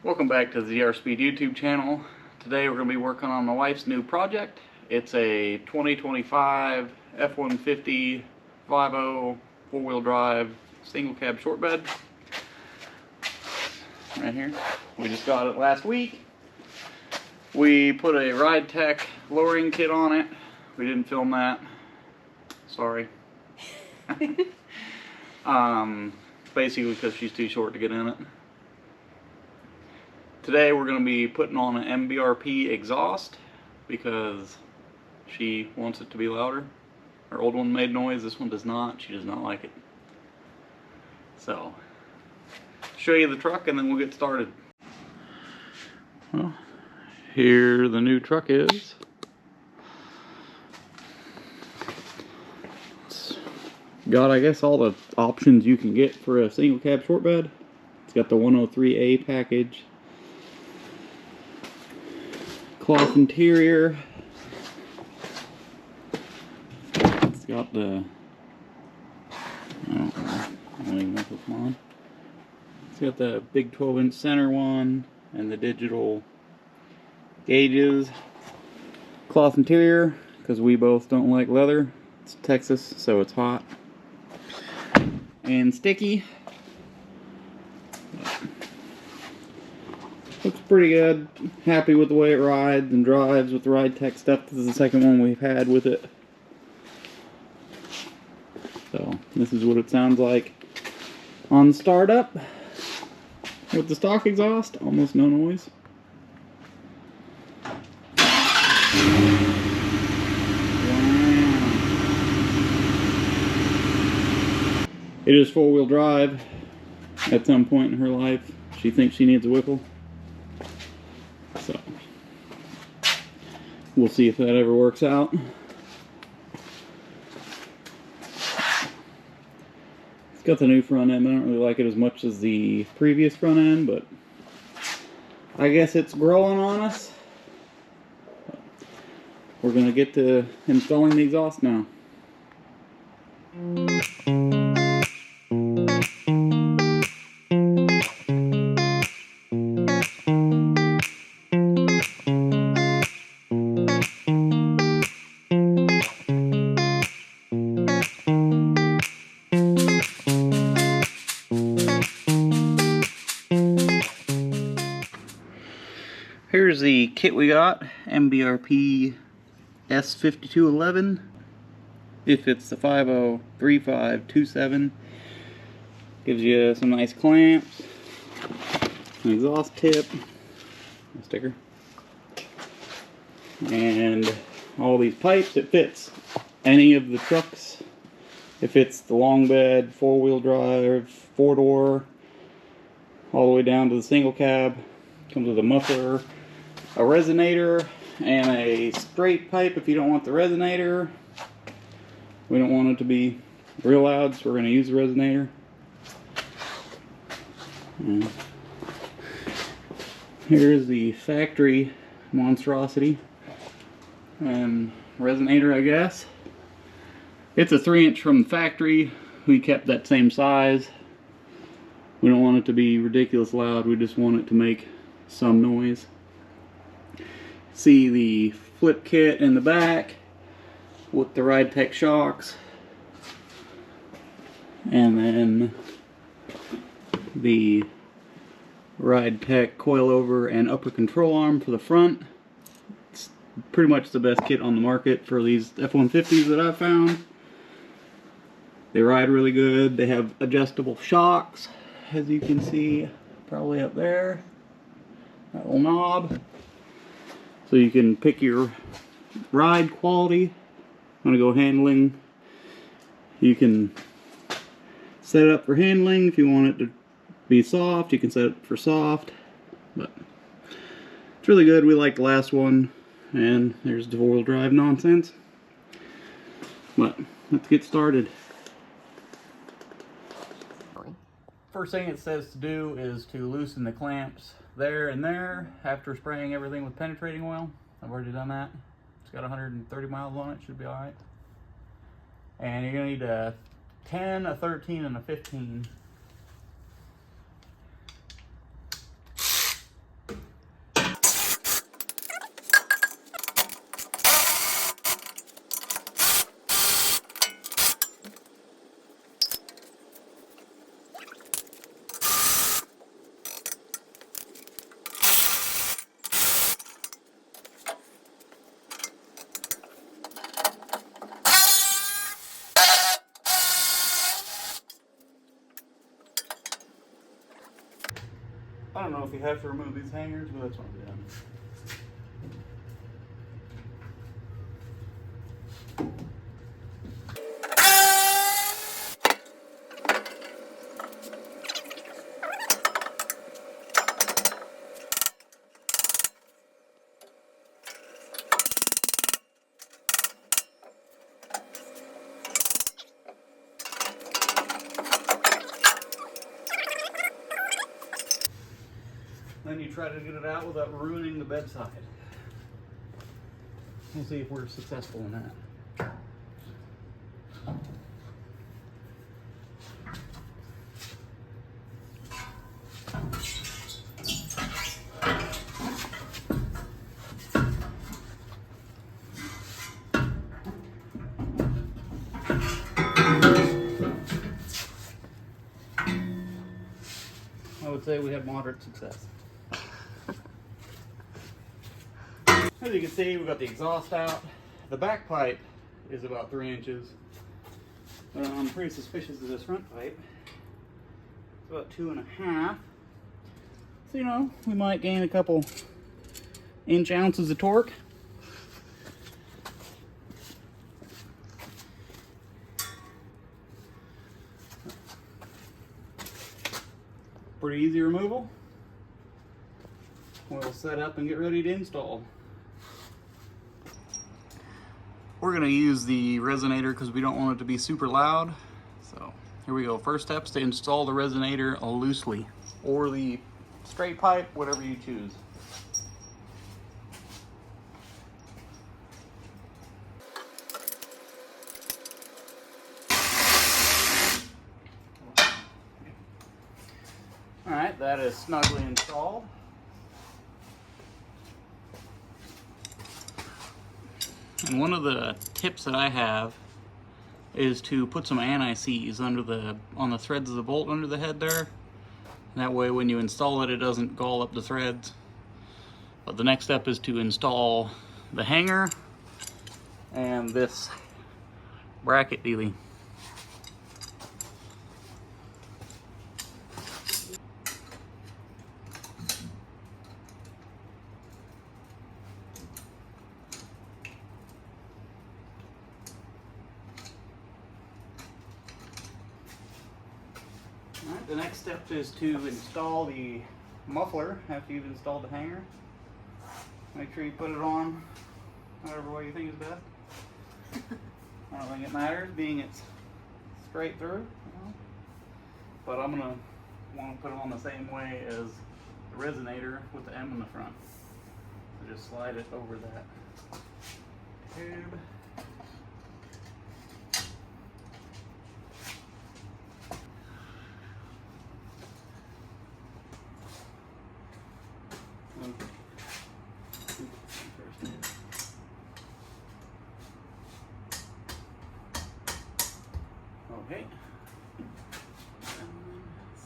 Welcome back to the ZR Speed YouTube channel. Today we're going to be working on my wife's new project. It's a 2025 F150 5.0 four-wheel drive single cab short bed. Right here. We just got it last week. We put a Ride Tech lowering kit on it. We didn't film that. Sorry. Basically because she's too short to get in it. Today we're going to be putting on an MBRP exhaust because she wants it to be louder. Her old one made noise, this one does not. She does not like it. So, show you the truck and then we'll get started. Well, here the new truck is. It's got, I guess, all the options you can get for a single cab short bed. It's got the 103A package. Cloth interior. It's got the, I don't even know if it's on. It's got the big 12-inch center one and the digital gauges. Cloth interior, because we both don't like leather. It's Texas, so it's hot and sticky. Looks pretty good. Happy with the way it rides and drives with the Ride Tech stuff. This is the second one we've had with it. So this is what it sounds like on startup with the stock exhaust. Almost no noise. It is four-wheel drive. At some point in her life, she thinks she needs a Whipple. So, we'll see if that ever works out. It's got the new front end. I don't really like it as much as the previous front end, but I guess it's growing on us. We're going to get to installing the exhaust now. Here's the kit we got, MBRP S5211. It fits the 5.0 3527. Gives you some nice clamps, an exhaust tip, a sticker, and all these pipes. It fits any of the trucks. It fits the long bed, four-wheel drive, four-door, all the way down to the single cab. Comes with a muffler, a resonator, and a straight pipe if you don't want the resonator. We don't want it to be real loud, so we're going to use the resonator. And here's the factory monstrosity and resonator, I guess. It's a 3-inch from the factory. We kept that same size. We don't want it to be ridiculous loud, we just want it to make some noise. See the flip kit in the back with the Ride Tech shocks, and then the Ride Tech coilover and upper control arm for the front. It's pretty much the best kit on the market for these F150s that I've found. They ride really good. They have adjustable shocks, as you can see probably up there. That little knob. So you can pick your ride quality. I'm going to go handling. You can set it up for handling. If you want it to be soft, you can set it for soft. But it's really good. We like the last one. And there's the four-wheel drive nonsense. But let's get started. First thing it says to do is to loosen the clamps there and there after spraying everything with penetrating oil. I've already done that. It's got 130 miles on it, should be alright. And you're going to need a 10, a 13, and a 15. I don't know if you have to remove these hangers, but that's what I'm doing. Then you try to get it out without ruining the bedside. We'll see if we're successful in that. I would say we had moderate success. As you can see, we've got the exhaust out. The back pipe is about 3 inches. I'm pretty suspicious of this front pipe. It's about 2.5. So, you know, we might gain a couple ounces of torque. Pretty easy removal. We'll set up and get ready to install. We're going to use the resonator because we don't want it to be super loud. So here we go. First step is to install the resonator loosely, or the straight pipe, whatever you choose. Alright, that is snugly installed. And one of the tips that I have is to put some anti-seize on the threads of the bolt under the head there. And that way when you install it, it doesn't gall up the threads. But the next step is to install the hanger and this bracket dealie. Alright, the next step is to install the muffler after you've installed the hanger. Make sure you put it on whatever way you think is best. I don't think it matters, being it's straight through. You know? But I'm going to want to put it on the same way as the resonator with the M in the front. So just slide it over that tube. Okay.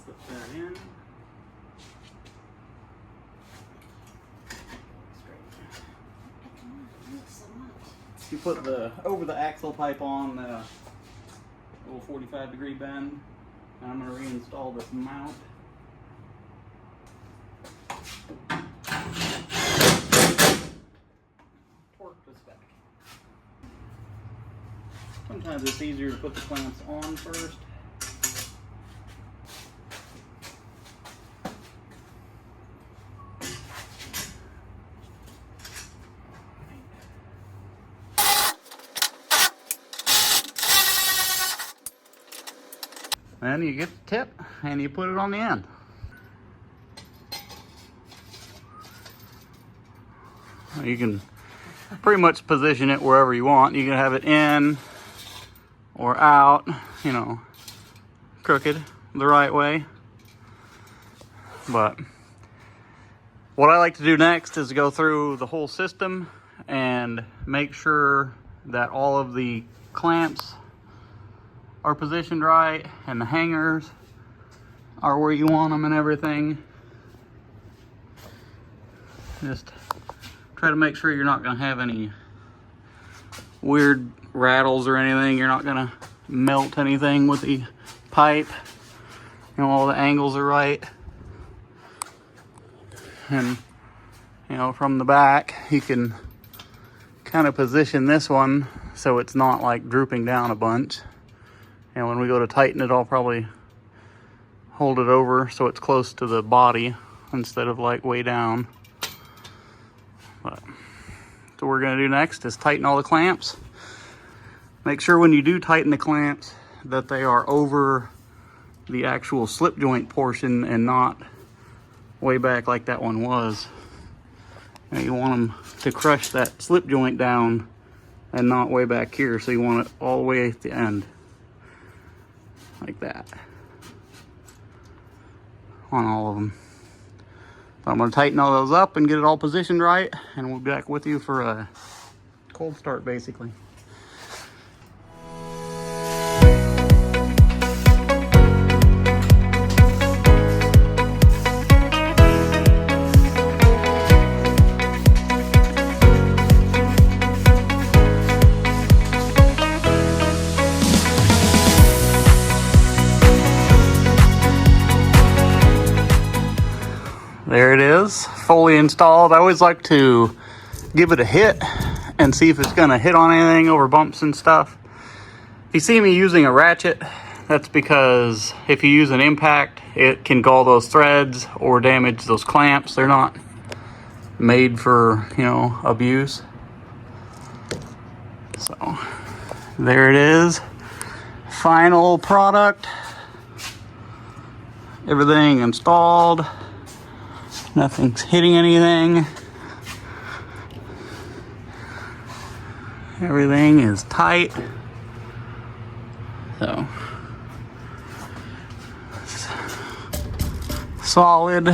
Slip that in. You put the over the axle pipe on the little 45-degree bend, and I'm going to reinstall this mount. Torque this back. Sometimes it's easier to put the clamps on first. Then you get the tip and you put it on the end. You can pretty much position it wherever you want. You can have it in or out, you know, crooked the right way. But what I like to do next is go through the whole system and make sure that all of the clamps are positioned right and the hangers are where you want them and everything. Just try to make sure you're not going to have any weird rattles or anything. You're not going to melt anything with the pipe. You know, all the angles are right. And you know, from the back you can kind of position this one so it's not like drooping down a bunch. And when we go to tighten it, I'll probably hold it over so it's close to the body instead of like way down. But so what we're gonna do next is tighten all the clamps. Make sure when you do tighten the clamps that they are over the actual slip joint portion and not way back like that one was. And you want them to crush that slip joint down and not way back here, so you want it all the way at the end like that on all of them. So I'm going to tighten all those up and get it all positioned right, and we'll be back with you for a cold start basically. There it is, fully installed. I always like to give it a hit and see if it's gonna hit on anything over bumps and stuff. If you see me using a ratchet, that's because if you use an impact, it can gall those threads or damage those clamps. They're not made for, you know, abuse. So there it is, final product. Everything installed. Nothing's hitting anything. Everything is tight. So solid.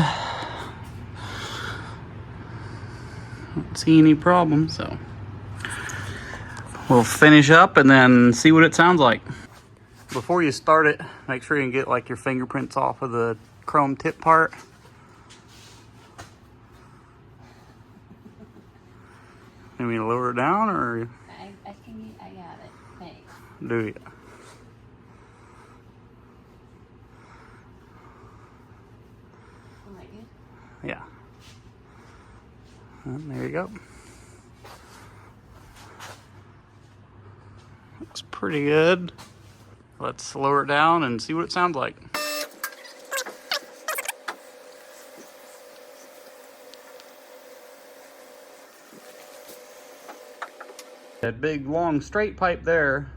Don't see any problems, so we'll finish up and then see what it sounds like. Before you start it, make sure you can get like your fingerprints off of the chrome tip part. You want me to lower it down, or? I got it. Thanks. Do you? Isn't that good? Yeah. And there you go. Looks pretty good. Let's lower it down and see what it sounds like. That big long straight pipe there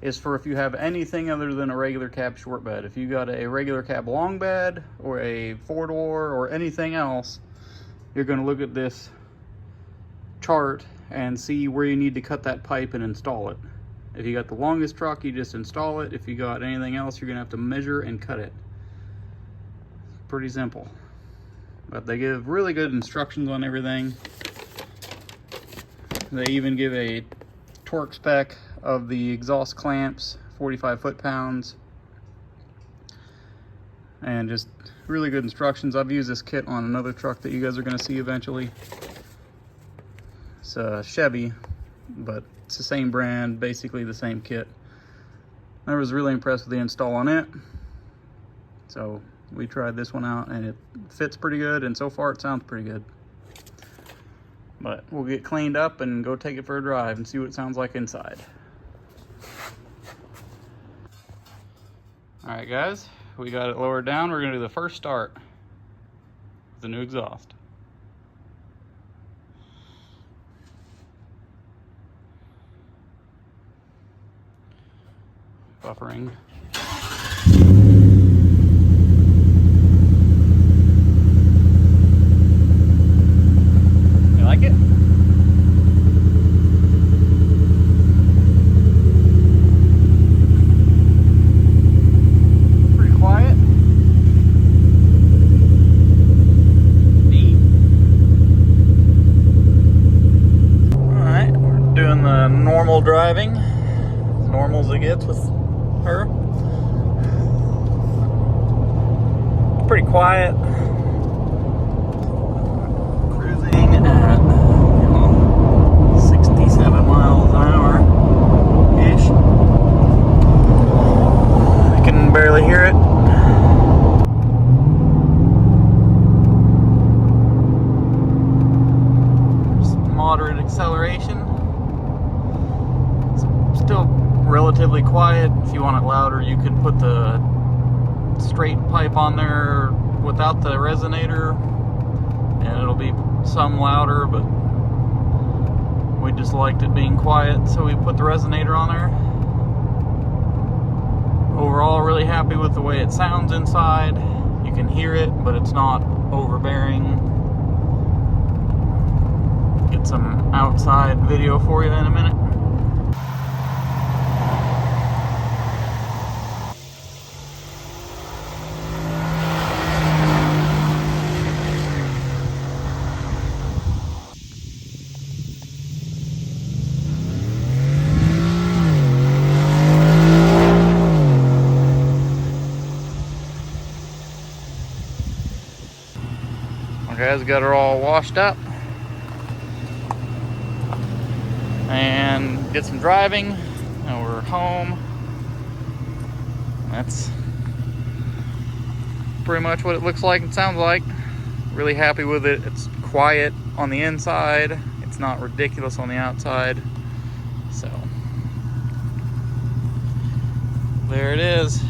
is for if you have anything other than a regular cab short bed. If you got a regular cab long bed or a 4-door or anything else, you're going to look at this chart and see where you need to cut that pipe and install it. If you got the longest truck, you just install it. If you got anything else, you're going to have to measure and cut it. Pretty simple. But they give really good instructions on everything. They even give a torque spec of the exhaust clamps, 45 foot-pounds, and just really good instructions. I've used this kit on another truck that you guys are going to see eventually. It's a Chevy, but it's the same brand, basically the same kit. I was really impressed with the install on it, so we tried this one out and it fits pretty good, and so far it sounds pretty good. But we'll get cleaned up and go take it for a drive and see what it sounds like inside. All right, guys, we got it lowered down. We're gonna do the first start with the new exhaust. Buffering. You like it? Pretty quiet. Neat. Alright, we're doing the normal driving. As normal as it gets with her. Pretty quiet. Cruising at 67 miles an hour ish. I can barely hear it. acceleration. It's still relatively quiet. If you want it louder, you could put the straight pipe on there without the resonator, and it'll be some louder, but we just liked it being quiet, so we put the resonator on there. Overall, really happy with the way it sounds inside. You can hear it, but it's not overbearing. Get some outside video for you in a minute. Guys, got her all washed up and did some driving, and we're home. That's pretty much what it looks like and sounds like. Really happy with it. It's quiet on the inside, it's not ridiculous on the outside, so there it is.